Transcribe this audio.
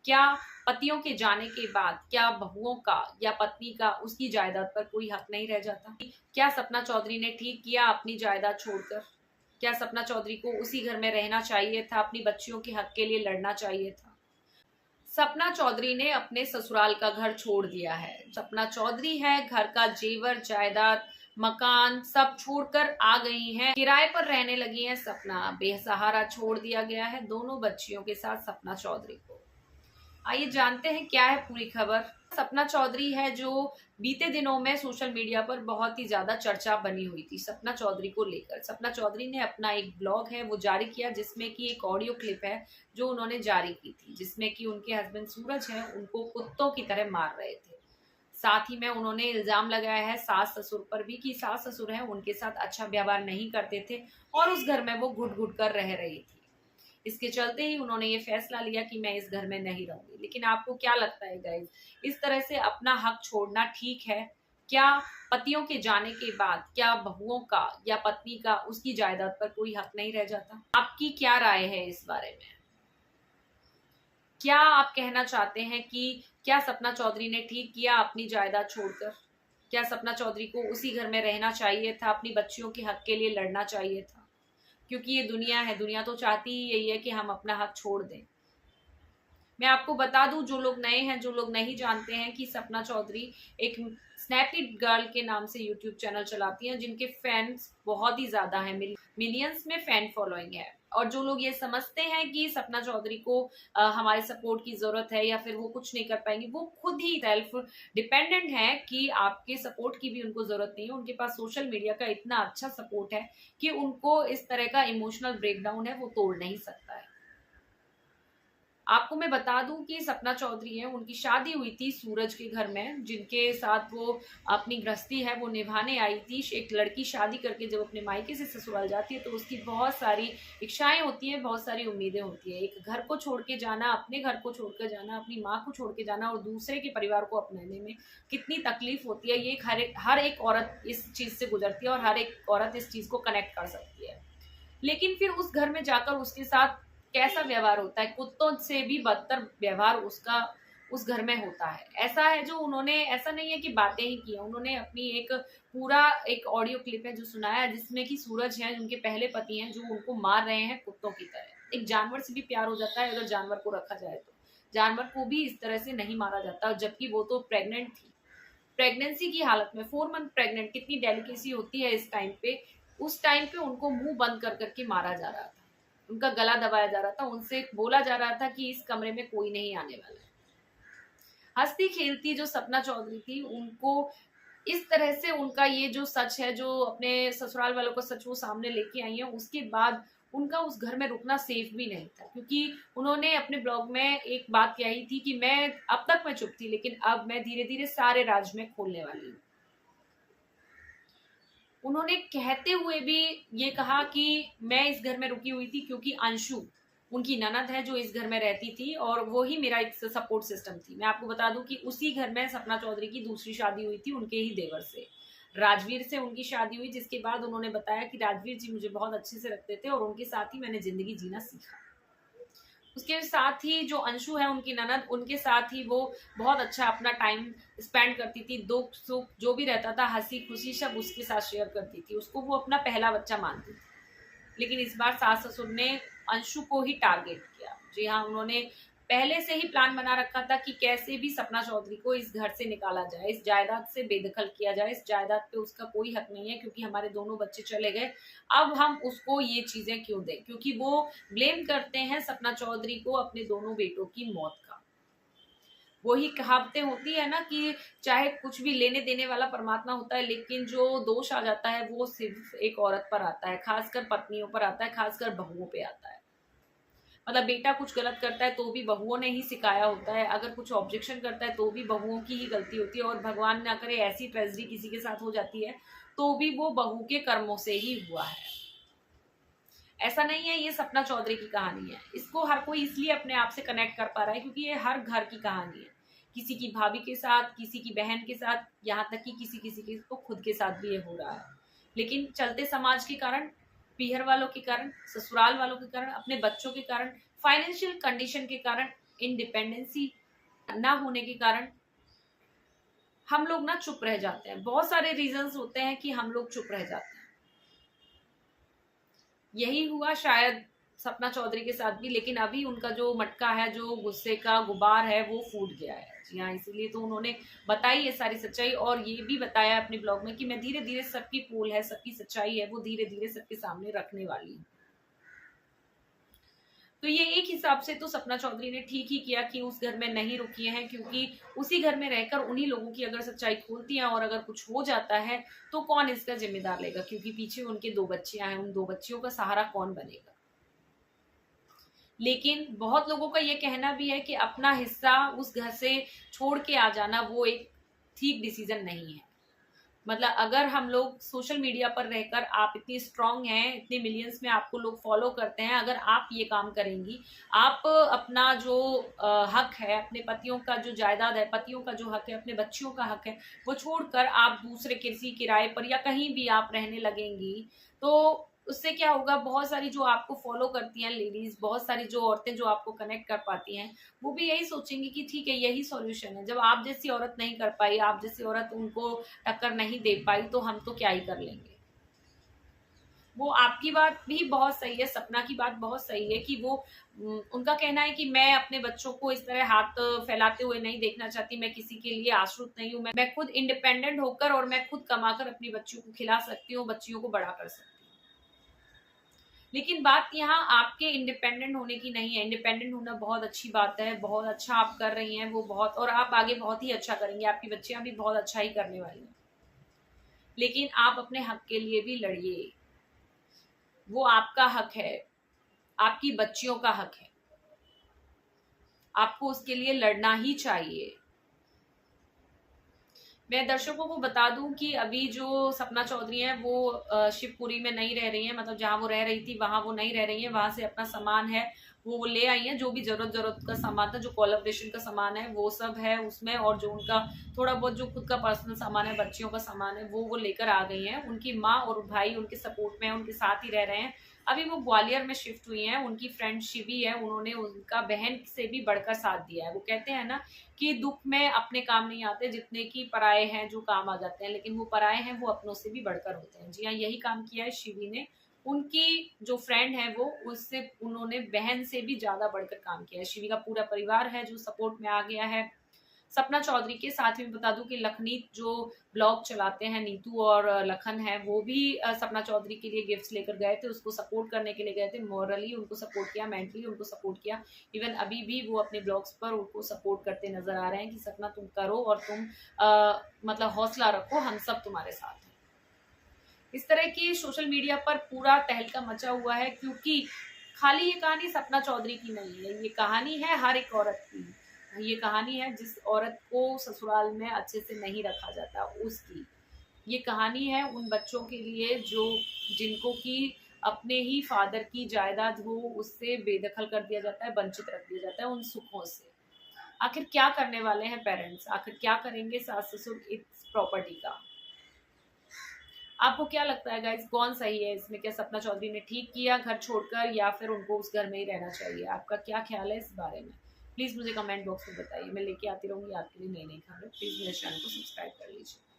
क्या पतियों के जाने के बाद क्या बहुओं का या पत्नी का उसकी जायदाद पर कोई हक नहीं रह जाता? क्या सपना चौधरी ने ठीक किया अपनी जायदाद छोड़कर? क्या सपना चौधरी को उसी घर में रहना चाहिए था, अपनी बच्चियों के हक के लिए लड़ना चाहिए था? सपना चौधरी ने अपने ससुराल का घर छोड़ दिया है। सपना चौधरी है घर का जेवर जायदाद मकान सब छोड़कर आ गई हैं, किराए पर रहने लगी हैं। सपना बेसहारा छोड़ दिया गया है दोनों बच्चियों के साथ सपना चौधरी को। आइए जानते हैं क्या है पूरी खबर। सपना चौधरी है जो बीते दिनों में सोशल मीडिया पर बहुत ही ज्यादा चर्चा बनी हुई थी सपना चौधरी को लेकर। सपना चौधरी ने अपना एक ब्लॉग है वो जारी किया जिसमें कि एक ऑडियो क्लिप है जो उन्होंने जारी की थी, जिसमें कि उनके हस्बैंड सूरज हैं उनको कुत्तों की तरह मार रहे थे। साथ ही में उन्होंने इल्जाम लगाया है सास ससुर पर भी कि सास ससुर हैं उनके साथ अच्छा व्यवहार नहीं करते थे और उस घर में वो घुट घुट कर रह रही थी। इसके चलते ही उन्होंने ये फैसला लिया कि मैं इस घर में नहीं रहूंगी। लेकिन आपको क्या लगता है गाइस, इस तरह से अपना हक छोड़ना ठीक है? क्या पतियों के जाने के बाद क्या बहुओं का या पत्नी का उसकी जायदाद पर कोई हक नहीं रह जाता? आपकी क्या राय है इस बारे में? क्या आप कहना चाहते हैं कि क्या सपना चौधरी ने ठीक किया अपनी जायदाद छोड़कर? क्या सपना चौधरी को उसी घर में रहना चाहिए था, अपनी बच्चियों के हक के लिए लड़ना चाहिए था? क्योंकि ये दुनिया है, दुनिया तो चाहती ही यही है कि हम अपना हक छोड़ दें। मैं आपको बता दूं, जो लोग नए हैं, जो लोग नहीं जानते हैं कि सपना चौधरी एक स्नैपी गर्ल के नाम से यूट्यूब चैनल चलाती हैं जिनके फैंस बहुत ही ज्यादा हैं, मिलियंस में फैन फॉलोइंग है। और जो लोग ये समझते हैं कि सपना चौधरी को हमारे सपोर्ट की जरूरत है या फिर वो कुछ नहीं कर पाएंगी, वो खुद ही सेल्फ डिपेंडेंट है कि आपके सपोर्ट की भी उनको जरूरत नहीं है। उनके पास सोशल मीडिया का इतना अच्छा सपोर्ट है कि उनको इस तरह का इमोशनल ब्रेकडाउन है वो तोड़ नहीं सकता है। आपको मैं बता दूं कि सपना चौधरी है उनकी शादी हुई थी सूरज के घर में, जिनके साथ वो अपनी गृहस्थी है वो निभाने आई थी। एक लड़की शादी करके जब अपने मायके से ससुराल जाती है तो उसकी बहुत सारी इच्छाएं होती हैं, बहुत सारी उम्मीदें होती है। एक घर को छोड़ के जाना, अपने घर को छोड़ कर जाना, अपनी माँ को छोड़ के जाना और दूसरे के परिवार को अपनाने में कितनी तकलीफ होती है, ये हर एक औरत इस चीज से गुजरती है और हर एक औरत इस चीज को कनेक्ट कर सकती है। लेकिन फिर उस घर में जाकर उसके साथ कैसा व्यवहार होता है, कुत्तों से भी बदतर व्यवहार उसका उस घर में होता है। ऐसा है जो उन्होंने, ऐसा नहीं है कि बातें ही की है, उन्होंने अपनी एक पूरा एक ऑडियो क्लिप है जो सुनाया है जिसमें कि सूरज हैं उनके पहले पति हैं जो उनको मार रहे हैं कुत्तों की तरह। एक जानवर से भी प्यार हो जाता है अगर जानवर को रखा जाए तो, जानवर को भी इस तरह से नहीं मारा जाता, जबकि वो तो प्रेग्नेंट थी, प्रेगनेंसी की हालत में 4 मंथ प्रेग्नेंट। कितनी डेलिकेसी होती है इस टाइम पे। उस टाइम पे उनको मुंह बंद कर करके मारा जा रहा था, उनका गला दबाया जा रहा था, उनसे बोला जा रहा था कि इस कमरे में कोई नहीं आने वाला है। हंसती खेलती जो सपना चौधरी थी उनको इस तरह से उनका ये जो सच है, जो अपने ससुराल वालों का सच वो सामने लेके आई है, उसके बाद उनका उस घर में रुकना सेफ भी नहीं था। क्योंकि उन्होंने अपने ब्लॉग में एक बात कही थी कि मैं अब तक मैं चुप थी लेकिन अब मैं धीरे धीरे सारे राज में खोलने वाली हूँ। उन्होंने कहते हुए भी ये कहा कि मैं इस घर में रुकी हुई थी क्योंकि अंशु उनकी ननद है जो इस घर में रहती थी और वो ही मेरा एक सपोर्ट सिस्टम थी। मैं आपको बता दूं कि उसी घर में सपना चौधरी की दूसरी शादी हुई थी उनके ही देवर से, राजवीर से उनकी शादी हुई, जिसके बाद उन्होंने बताया कि राजवीर जी मुझे बहुत अच्छे से रखते थे और उनके साथ ही मैंने जिंदगी जीना सीखा। उसके साथ ही जो अंशु है उनकी ननद, उनके साथ ही वो बहुत अच्छा अपना टाइम स्पेंड करती थी, दुख सुख जो भी रहता था हंसी खुशी सब उसके साथ शेयर करती थी, उसको वो अपना पहला बच्चा मानती थी। लेकिन इस बार सास ससुर ने अंशु को ही टारगेट किया। जी हाँ, उन्होंने पहले से ही प्लान बना रखा था कि कैसे भी सपना चौधरी को इस घर से निकाला जाए, इस जायदाद से बेदखल किया जाए, इस जायदाद पे उसका कोई हक नहीं है क्योंकि हमारे दोनों बच्चे चले गए, अब हम उसको ये चीजें क्यों दें। क्योंकि वो ब्लेम करते हैं सपना चौधरी को अपने दोनों बेटों की मौत का। वही कहावतें होती है ना कि चाहे कुछ भी लेने देने वाला परमात्मा होता है, लेकिन जो दोष आ जाता है वो सिर्फ एक औरत पर आता है, खासकर पत्नियों पर आता है, खासकर बहुओं पे आता है। मतलब बेटा कुछ गलत करता है तो भी बहुओं ने ही सिखाया होता है, अगर कुछ ऑब्जेक्शन करता है तो भी बहुओं की ही गलती होती है, और भगवान ना करे ऐसी ट्रेजेडी किसी के साथ हो जाती है तो भी वो बहू के कर्मों से ही हुआ है। ऐसा नहीं है ये सपना चौधरी की कहानी है, इसको हर कोई इसलिए अपने आप से कनेक्ट कर पा रहा है क्योंकि ये हर घर की कहानी है, किसी की भाभी के साथ, किसी की बहन के साथ, यहाँ तक कि किसी किसी के तो खुद के साथ भी ये हो रहा है। लेकिन चलते समाज के कारण, पीहर वालों के कारण, ससुराल वालों के कारण, अपने बच्चों के कारण, फाइनेंशियल कंडीशन के कारण इंडिपेंडेंसी ना होने के कारण हम लोग ना चुप रह जाते हैं। बहुत सारे रीजंस होते हैं कि हम लोग चुप रह जाते हैं। यही हुआ शायद सपना चौधरी के साथ भी, लेकिन अभी उनका जो मटका है, जो गुस्से का गुबार है, वो फूट गया है। जी हाँ, इसीलिए तो उन्होंने बताई ये सारी सच्चाई, और ये भी बताया अपने ब्लॉग में कि मैं धीरे धीरे सबकी पोल है, सबकी सच्चाई है, वो धीरे धीरे सबके सामने रखने वाली हूँ। तो ये एक हिसाब से तो सपना चौधरी ने ठीक ही किया कि उस घर में नहीं रुकी हैं, क्योंकि उसी घर में रहकर उन्हीं लोगों की अगर सच्चाई खोलती हैं और अगर कुछ हो जाता है तो कौन इसका जिम्मेदार लेगा, क्योंकि पीछे उनके 2 बच्चियां हैं, उन 2 बच्चियों का सहारा कौन बनेगा। लेकिन बहुत लोगों का ये कहना भी है कि अपना हिस्सा उस घर से छोड़ के आ जाना वो एक ठीक डिसीजन नहीं है। मतलब अगर हम लोग सोशल मीडिया पर रहकर, आप इतनी स्ट्रांग हैं, इतने मिलियंस में आपको लोग फॉलो करते हैं, अगर आप ये काम करेंगी, आप अपना जो हक है, अपने पतियों का जो जायदाद है, पतियों का जो हक है, अपने बच्चियों का हक है, वो छोड़कर आप दूसरे किसी किराए पर या कहीं भी आप रहने लगेंगी, तो उससे क्या होगा, बहुत सारी जो आपको फॉलो करती हैं लेडीज, बहुत सारी जो औरतें जो आपको कनेक्ट कर पाती हैं, वो भी यही सोचेंगी कि ठीक है, यही सॉल्यूशन है। जब आप जैसी औरत नहीं कर पाई, आप जैसी औरत उनको टक्कर नहीं दे पाई, तो हम तो क्या ही कर लेंगे। वो आपकी बात भी बहुत सही है, सपना की बात बहुत सही है कि वो उनका कहना है कि मैं अपने बच्चों को इस तरह हाथ फैलाते हुए नहीं देखना चाहती, मैं किसी के लिए आश्रित नहीं हूँ, मैं खुद इंडिपेंडेंट होकर और मैं खुद कमाकर अपनी बच्चियों को खिला सकती हूँ, बच्चियों को बड़ा कर सकती हूँ। लेकिन बात यहाँ आपके इंडिपेंडेंट होने की नहीं है। इंडिपेंडेंट होना बहुत अच्छी बात है, बहुत अच्छा आप कर रही हैं वो, बहुत, और आप आगे बहुत ही अच्छा करेंगे, आपकी बच्चियां भी बहुत अच्छा ही करने वाली हैं। लेकिन आप अपने हक के लिए भी लड़िए, वो आपका हक है, आपकी बच्चियों का हक है, आपको उसके लिए लड़ना ही चाहिए। मैं दर्शकों को बता दूं कि अभी जो सपना चौधरी हैं वो शिवपुरी में नहीं रह रही हैं, मतलब जहां वो रह रही थी वहां वो नहीं रह रही हैं, वहां से अपना सामान है वो ले आई हैं, जो भी जरूरत का सामान था, जो कोलैबोरेशन का सामान है वो सब है उसमें, और जो उनका थोड़ा बहुत जो खुद का पर्सनल सामान है, बच्चियों का सामान है, वो लेकर आ गई हैं। उनकी माँ और भाई उनके सपोर्ट में है, उनके साथ ही रह रहे हैं। अभी वो ग्वालियर में शिफ्ट हुई हैं, उनकी फ्रेंड शिवी है, उन्होंने उनका बहन से भी बढ़कर साथ दिया है। वो कहते हैं ना कि दुख में अपने काम नहीं आते जितने की पराये हैं जो काम आ जाते हैं, लेकिन वो पराये हैं वो अपनों से भी बढ़कर होते हैं। जी हाँ, यही काम किया है शिवी ने। उनकी जो फ्रेंड है वो, उससे उन्होंने बहन से भी ज्यादा बढ़कर काम किया है। शिवी का पूरा परिवार है जो सपोर्ट में आ गया है सपना चौधरी के। साथ में बता दूं कि लखनीत जो ब्लॉग चलाते हैं, नीतू और लखन है, वो भी सपना चौधरी के लिए गिफ्ट्स लेकर गए थे, उसको सपोर्ट करने के लिए गए थे, मॉरली उनको सपोर्ट किया, मेंटली उनको सपोर्ट किया। इवन अभी भी वो अपने ब्लॉग्स पर उनको सपोर्ट करते नजर आ रहे हैं कि सपना तुम करो और तुम मतलब हौसला रखो, हम सब तुम्हारे साथ हैं। इस तरह की सोशल मीडिया पर पूरा तहलका मचा हुआ है, क्योंकि खाली ये कहानी सपना चौधरी की नहीं है, ये कहानी है हर एक औरत की। ये कहानी है जिस औरत को ससुराल में अच्छे से नहीं रखा जाता उसकी। ये कहानी है उन बच्चों के लिए जो जिनको कि अपने ही फादर की जायदाद हो उससे बेदखल कर दिया जाता है, वंचित रख दिया जाता है उन सुखों से। आखिर क्या करने वाले हैं पेरेंट्स, आखिर क्या करेंगे सास ससुर इस प्रॉपर्टी का। आपको क्या लगता है गाइस, कौन सही है इसमें? क्या सपना चौधरी ने ठीक किया घर छोड़कर, या फिर उनको उस घर में ही रहना चाहिए? आपका क्या ख्याल है इस बारे में? प्लीज मुझे कमेंट बॉक्स में बताइए। मैं लेके आती रहूंगी आपके लिए नई नई खबरें। प्लीज मेरे चैनल को सब्सक्राइब कर लीजिए।